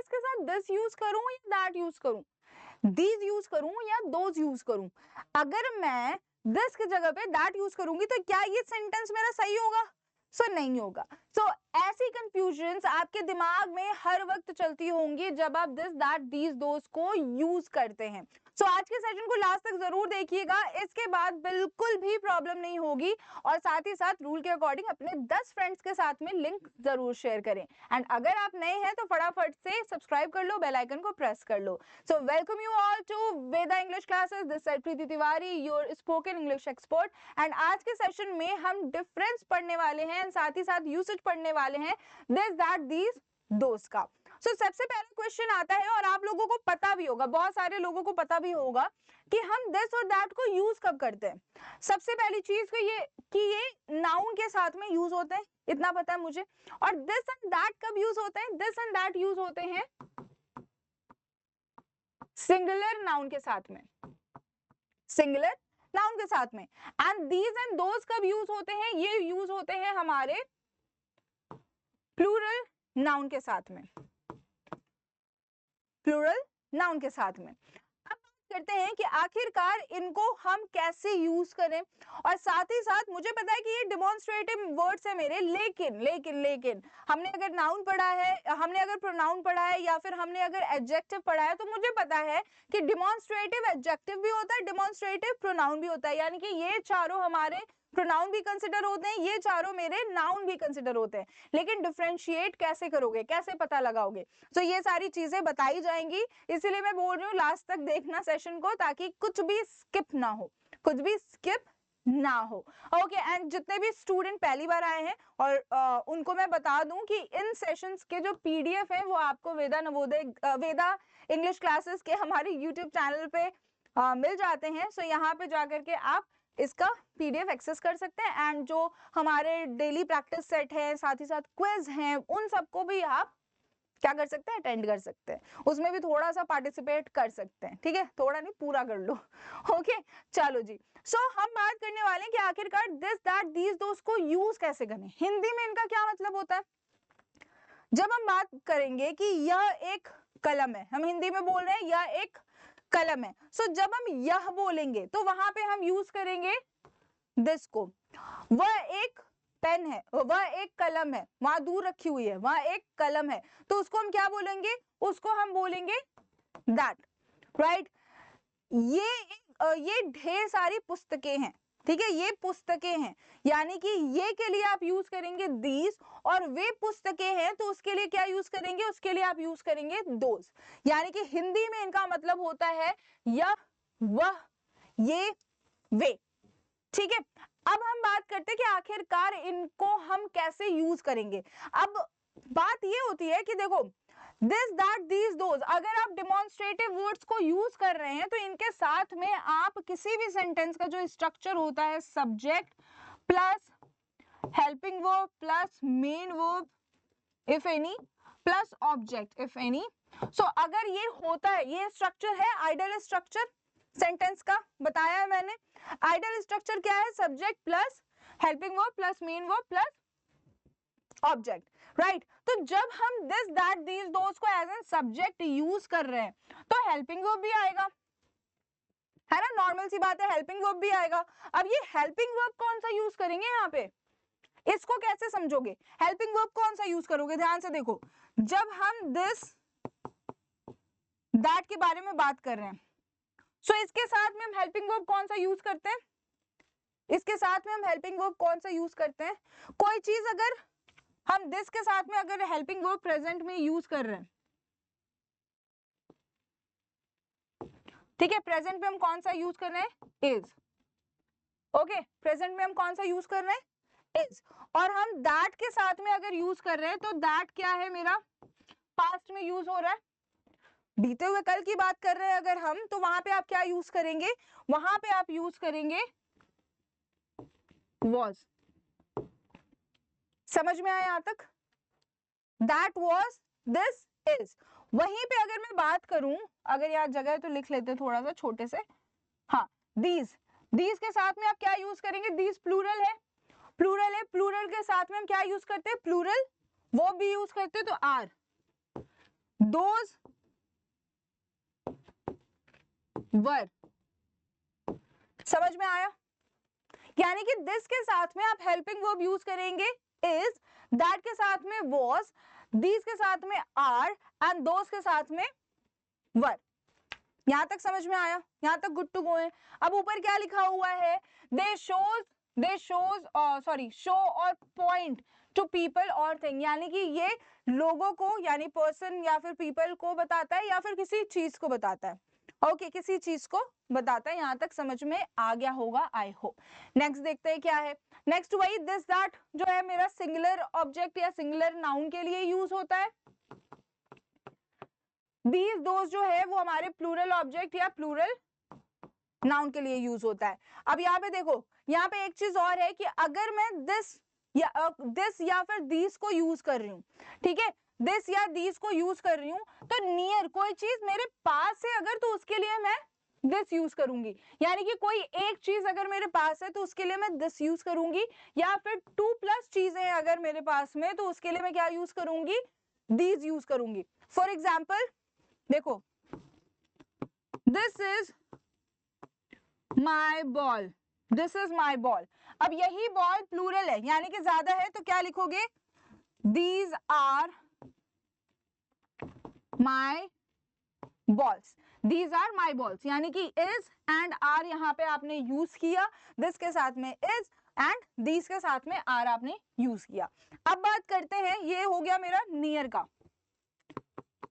इसके साथ this use करूं या दैट यूज करूं, दीज यूज करूं या दोज यूज करूं? अगर मैं दिस की जगह पे दैट यूज करूंगी तो क्या ये सेंटेंस मेरा सही होगा? नहीं होगा। ऐसी कंफ्यूजन्स आपके दिमाग में हर वक्त चलती होंगी जब आप दिस दैट दीज दोज को यूज करते हैं। आज के सेशन को लास्ट तक जरूर देखिएगा, इसके बाद बिल्कुल भी प्रॉब्लम नहीं होगी। और साथ ही साथ रूल के अकॉर्डिंग अपने 10 फ्रेंड्स के साथ में लिंक जरूर शेयर करें। एंड अगर आप नए हैं तो फटाफट से सब्सक्राइब कर लो, बेल आइकन को प्रेस कर लो। Welcome you all to Veda English classes, this side Preeti Tiwari, your spoken English expert. And आज के सेशन में हम डिफरेंस पढ़ने वाले हैं, साथ ही साथ यूसेज पढ़ने वाले हैं दिस दैट दीज दोस का। सबसे पहला क्वेश्चन आता है, और आप लोगों को पता भी होगा, बहुत सारे लोगों को पता भी होगा कि हम दिस और दैट को यूज कब करते हैं। सबसे पहली चीज तो ये कि ये नाउन के साथ में यूज होते हैं, इतना पता है मुझे। और दिस एंड दैट कब यूज होते हैं? दिस एंड दैट यूज होते हैं सिंगुलर नाउन के साथ में, सिंगुलर नाउन के साथ में। एंड दीज एंड दोज कब यूज होते हैं? ये यूज होते हैं हमारे प्लूरल नाउन के साथ में, प्लूरल नाउन के साथ में। अब बात करते हैं कि आखिरकार इनको हम कैसे यूज करें। और साथ ही साथ मुझे पता है कि ये डिमॉन्स्ट्रेटिव वर्ड्स है मेरे, लेकिन हमने अगर नाउन पढ़ा है, हमने अगर प्रोनाउन पढ़ा है, या फिर हमने अगर एडजेक्टिव पढ़ा है, तो मुझे पता है कि डिमॉन्स्ट्रेटिव एडजेक्टिव भी होता है, डिमॉन्स्ट्रेटिव प्रोनाउन भी होता है। यानी कि ये चारों हमारे प्रोनाउन भी कंसिडर होते हैं, ये चारों मेरे नाउन भी कंसिडर होते हैं। लेकिन डिफरेंशिएट कैसे करोगे, कैसे पता लगाओगे? ये सारी चीजें बताई जाएंगी, इसीलिए मैं बोल रही हूँ लास्ट तक देखना सेशन को, ताकि कुछ भी स्किप ना हो, कुछ भी स्किप ना हो। ओके, एंड जितने भी स्टूडेंट पहली बार आए हैं और उनको मैं बता दूं कि इन सेशंस के जो पीडीएफ है वो आपको वेदा नवोदय वेदा इंग्लिश क्लासेस के हमारे यूट्यूब चैनल पे मिल जाते हैं। यहाँ पे जाकर के आप इसका पीडीएफ एक्सेस कर सकते हैं। एंड जो हमारे डेली प्रैक्टिस सेट है, साथ ही साथ क्विज हैं, उन सबको भी आप क्या कर सकते हैं? अटेंड कर सकते हैं, उसमें भी थोड़ा सा पार्टिसिपेट कर सकते हैं। ठीक है, थोड़ा नहीं, पूरा कर लो। ओके, चलो जी। हम बात करने वाले हैं कि आखिरकार दिस दैट दीज दोस को यूज कैसे करें। हिंदी में इनका क्या मतलब होता है? जब हम बात करेंगे कि यह एक कलम है, हम हिंदी में बोल रहे हैं यह एक कलम है। जब हम यह बोलेंगे तो वहां पे हम यूज करेंगे दिस को। वह एक पेन है, वह एक कलम है, वहां दूर रखी हुई है, वह एक कलम है, तो उसको हम क्या बोलेंगे? उसको हम बोलेंगे दैट, राइट। ये ढेर सारी पुस्तकें हैं, ठीक है, ये पुस्तकें हैं, यानी कि ये के लिए आप यूज करेंगे दीज, और वे पुस्तकें हैं तो उसके लिए क्या यूज करेंगे? उसके लिए आप यूज करेंगे दोज। यानी कि हिंदी में इनका मतलब होता है यह, वह, ये, वे। ठीक है, अब हम बात करते हैं कि आखिरकार इनको हम कैसे यूज करेंगे। अब बात ये होती है कि देखो, दिस दैट दीज दोज, अगर आप डिमॉन्स्ट्रेटिव वर्ड्स को यूज कर रहे हैं तो इनके साथ में आप किसी भी सेंटेंस का जो स्ट्रक्चर होता है, subject plus helping verb plus main verb if any plus object if any. अगर ये होता है, ये स्ट्रक्चर है आइडल स्ट्रक्चर सेंटेंस का, बताया है मैंने। आइडल स्ट्रक्चर क्या है? Subject plus helping verb plus main verb plus object, right. तो जब हम दिस दैट दीज दोस को एज एन सब्जेक्ट यूज कर रहे हैं तो हेल्पिंग वर्ब भी आएगा, है ना, नॉर्मल सी बात है, हेल्पिंग वर्ब भी आएगा। अब ये हेल्पिंग वर्ब कौन सा यूज करेंगे यहाँ पे, इसको कैसे समझोगे? हेल्पिंग वर्ब कौन सा यूज करोगे? ध्यान से देखो, जब हम दिस दैट के बारे में बात कर रहे हैं, इसके साथ में हम हेल्पिंग वर्ब कौन सा यूज करते हैं? इसके साथ में हम हेल्पिंग वर्ब कौन सा यूज करते हैं? कोई चीज अगर हम दिस के साथ में अगर हेल्पिंग वर्ब प्रेजेंट में यूज कर रहे हैं, ठीक है, प्रेजेंट में हम कौन सा यूज कर रहे हैं? इज। ओके, प्रेजेंट में हम कौन सा यूज कर रहे हैं? इज। और हम दैट के साथ में अगर यूज कर रहे हैं तो दैट क्या है मेरा? पास्ट में यूज हो रहा है। बीते हुए कल की बात कर रहे हैं अगर हम, तो वहां पे आप क्या यूज करेंगे? वहां पे आप यूज करेंगे was। समझ में आया यहां तक? That was, this is। वहीं पे अगर मैं बात करूं, अगर यार जगह है तो लिख लेते थोड़ा सा छोटे से, हाँ, these के साथ में आप क्या यूज करेंगे? these प्लूरल है, प्लूरल है, प्लूरल के साथ में हम क्या यूज करते हैं? प्लूरल वो भी यूज करते हैं, तो आर। Those were. समझ में आया? यानी कि दिस के साथ में आप हेल्पिंग वर्ब यूज करेंगे इज, दैट के साथ में was, these के साथ में are एंड those के साथ में were। यहां तक समझ में आया? यहां तक गुड टू गो है। अब ऊपर क्या लिखा हुआ है? दे शोज सॉरी शो और पॉइंट टू पीपल और थिंग, यानी कि ये लोगों को यानी पर्सन या फिर पीपल को बताता है या फिर किसी चीज को बताता है। ओके किसी चीज को बताता है। यहां तक समझ में आ गया होगा आई होप। नेक्स्ट देखते हैं क्या है। नेक्स्ट वही दिस दैट जो है मेरा सिंगुलर ऑब्जेक्ट या सिंगुलर नाउन के लिए यूज होता है। दीज दोज जो है वो हमारे प्लूरल ऑब्जेक्ट या प्लूरल नाउन के लिए यूज होता है। अब यहाँ पे देखो, यहाँ पे एक चीज और है कि अगर मैं दिस या फिर दीज को यूज कर रही हूँ, ठीक है, दिस या दीज को यूज कर रही हूँ, तो नियर कोई चीज मेरे पास है अगर, तो उसके लिए मैं दिस यूज करूंगी। यानी कि कोई एक चीज अगर मेरे पास है तो उसके लिए मैं दिस यूज करूंगी, या फिर 2+ चीजें अगर मेरे पास में तो उसके लिए मैं क्या यूज करूंगी? दीज यूज करूंगी। फॉर एग्जाम्पल देखो, this is my ball, this is my ball. अब यही बॉल प्लूरल है यानी कि ज्यादा है, तो क्या लिखोगे? These are my balls, these are my balls. यानी कि इज एंड आर यहाँ पे आपने यूज किया, दिस के साथ में इज एंड दीज के साथ में आर आपने यूज किया। अब बात करते हैं, ये हो गया मेरा नियर का,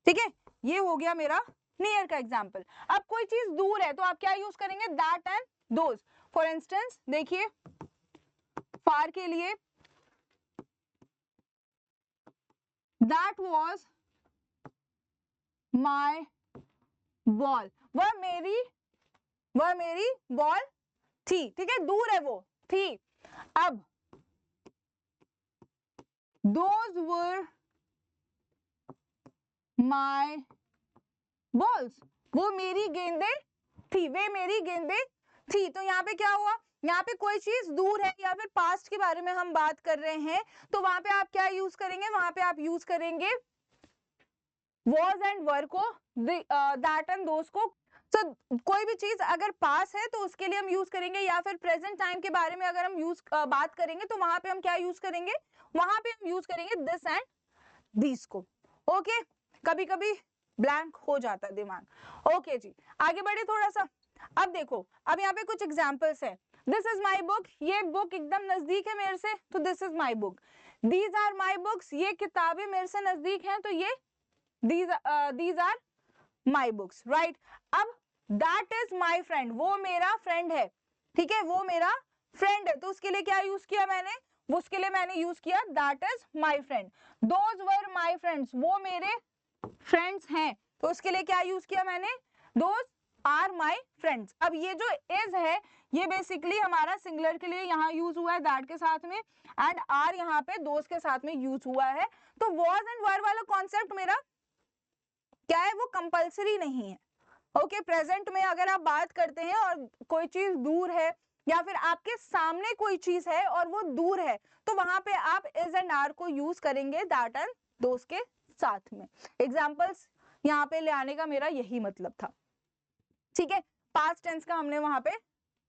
ठीक है, ये हो गया मेरा नियर का एग्जाम्पल। अब कोई चीज दूर है तो आप क्या यूज करेंगे? That and those. For instance देखिए, फार के लिए दैट वॉज माई बॉल, वह मेरी बॉल थी, ठीक है, दूर है वो थी। अब दोज वर माई बॉल्स, वो मेरी गेंदे थी, वे मेरी गेंदे थी। तो यहाँ पे क्या हुआ? यहाँ पे कोई चीज दूर है या फिर पास्ट के बारे में हम बात कर रहे हैं, तो वहां पे आप क्या यूज करेंगे? वहां पे आप यूज करेंगे was एंड वर को, दैट एंड दोस को। तो कोई भी चीज अगर पास है तो उसके लिए हम यूज करेंगे, या फिर प्रेजेंट टाइम के बारे में अगर हम बात करेंगे तो वहां पे हम क्या यूज करेंगे? वहां पे हम यूज करेंगे दिस एंड दीस को। ओके, कभी कभी ब्लैंक हो जाता है दिमाग। ओके जी, आगे बढ़े थोड़ा सा। अब देखो, अब यहाँ पे कुछ एग्जाम्पल्स है। दिस इज माई बुक, ये बुक एकदम नजदीक है मेरे से, तो this is my book. These are my books, ये किताबें मेरे से नजदीक हैं, तो ये these are my books, right? अब that is my friend, वो मेरा फ्रेंड है, ठीक है, वो मेरा फ्रेंड है, तो उसके लिए क्या यूज किया मैंने? उसके लिए मैंने यूज किया that is my friend। those were my friends, वो मेरे फ्रेंड्स हैं, तो उसके लिए क्या यूज किया मैंने? those are my friends। अब ये जो is है ये बेसिकली हमारा सिंगुलर के लिए यहाँ यूज हुआ है that के साथ में, एंड are यहाँ पे those के साथ में यूज हुआ है। तो was एंड were वाला कॉन्सेप्ट मेरा क्या है? वो कंपल्सरी नहीं है। ओके, प्रेजेंट में अगर आप बात करते हैं और कोई चीज दूर है या फिर आपके सामने कोई चीज है और वो दूर है, तो वहां पे आप इज एंड आर को यूज करेंगे दैट एंड दोस के साथ में। एग्जांपल्स यहाँ पे ले आने का मेरा यही मतलब था, ठीक है। पास्ट टेंस का हमने वहां पे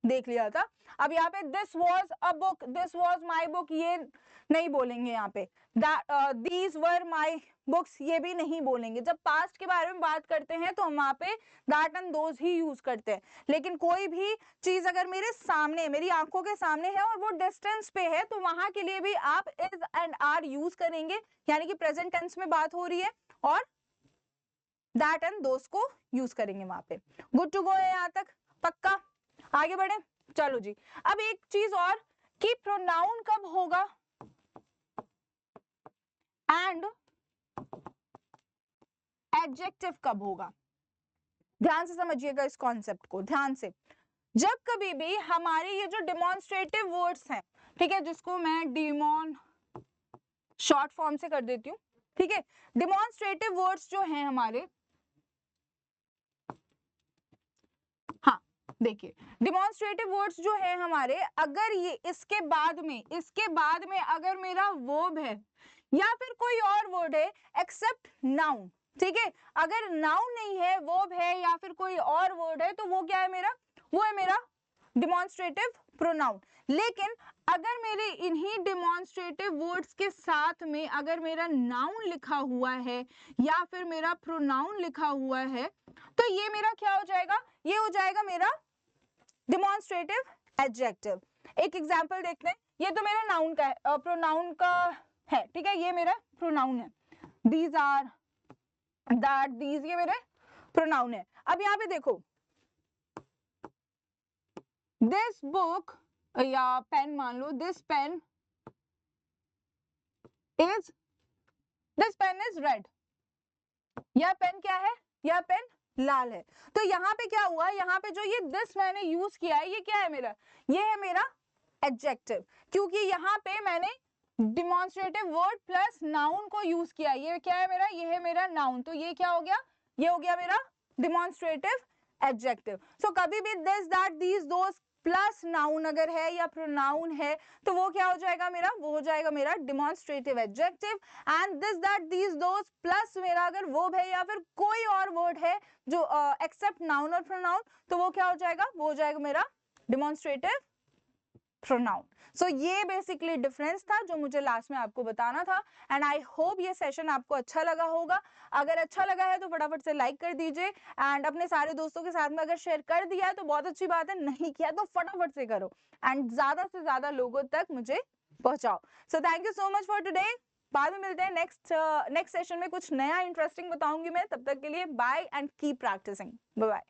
देख लिया था। अब यहाँ पे this was a book, this was my book, ये नहीं बोलेंगे यहाँ पे। दीज वर माई बुक्स, ये भी नहीं बोलेंगे। जब पास्ट के बारे में बात करते हैं तो हम वहां पे that and those he use करते हैं। लेकिन कोई भी चीज अगर मेरे सामने, मेरी आंखों के सामने है और वो डिस्टेंस पे है, तो वहां के लिए भी आप इज एंड आर यूज करेंगे, यानी कि प्रेजेंट टेंस में बात हो रही है, और दैट एंड दोज को यूज करेंगे वहां पे। गुड टू गो है यहाँ तक? पक्का? आगे बढ़े, चलो जी। अब एक चीज और कि प्रोनाउन कब होगा एंड एडजेक्टिव कब होगा। ध्यान से समझिएगा इस कॉन्सेप्ट को, ध्यान से। जब कभी भी हमारे ये जो डिमॉन्स्ट्रेटिव वर्ड्स हैं, ठीक है, जिसको मैं डिमॉन शॉर्ट फॉर्म से कर देती हूँ, ठीक है, डिमॉन्स्ट्रेटिव वर्ड्स जो हैं हमारे, हाँ देखिए, डिमॉन्स्ट्रेटिव वर्ड्स जो है हमारे, अगर ये इसके बाद में अगर मेरा वर्ब है या फिर कोई और वर्ड है एक्सेप्ट नाउन, ठीक है। अगर नाउन नहीं है, वर्ब है या फिर कोई और वर्ड है तो वो क्या है मेरा, वो है मेरा डिमॉन्स्ट्रेटिव प्रोनाउन। लेकिन अगर मेरे इन्हीं डिमॉन्स्ट्रेटिव वर्ड्स के साथ में अगर मेरा नाउन लिखा हुआ है या फिर मेरा प्रोनाउन लिखा हुआ है तो ये मेरा क्या हो जाएगा, ये हो जाएगा मेरा डिमॉन्स्ट्रेटिव एडजेक्टिव। एक एग्जांपल देखते हैं, ये तो मेरा नाउन का है, प्रोनाउन का है, ठीक है, ये मेरा प्रोनाउन है, दीज आर, दैट, दीज, ये मेरे प्रोनाउन है। अब यहाँ पे देखो, दिस बुक या पेन मान लो, this pen is, this pen is red, यह पेन क्या है, यह पेन लाल है। तो यहाँ पे क्या हुआ, यहाँ पे जो ये दिस मैंने यूज किया है, ये क्या है मेरा, ये है मेरा एडजेक्टिव, क्योंकि यहाँ पे मैंने डिमॉन्स्ट्रेटिव वर्ड प्लस नाउन को यूज किया। ये क्या है मेरा, ये है मेरा नाउन, तो ये क्या हो गया, ये हो गया मेरा डिमॉन्स्ट्रेटिव एडजेक्टिव। सो कभी भी this, that, these, those plus noun अगर है या प्रोनाउन है तो वो क्या हो जाएगा मेरा, वो हो जाएगा मेरा demonstrative adjective. And this, that, these, those plus मेरा अगर वर्ब है या फिर कोई और वर्ड है जो एक्सेप्ट नाउन और प्रोनाउन, तो वो क्या हो जाएगा, वो हो जाएगा मेरा डिमॉन्स्ट्रेटिव प्रोनाउन। सो ये बेसिकली डिफरेंस था जो मुझे लास्ट में आपको बताना था। एंड आई होप ये सेशन आपको अच्छा लगा होगा। अगर अच्छा लगा है तो फटाफट से लाइक कर दीजिए एंड अपने सारे दोस्तों के साथ में अगर शेयर कर दिया है तो बहुत अच्छी बात है, नहीं किया तो फटाफट से करो एंड ज्यादा से ज्यादा लोगों तक मुझे पहुंचाओ। So thank you so much for today. बाद में मिलते हैं नेक्स्ट सेशन में, कुछ नया इंटरेस्टिंग बताऊंगी मैं। तब तक के लिए bye and keep practising. Bye bye.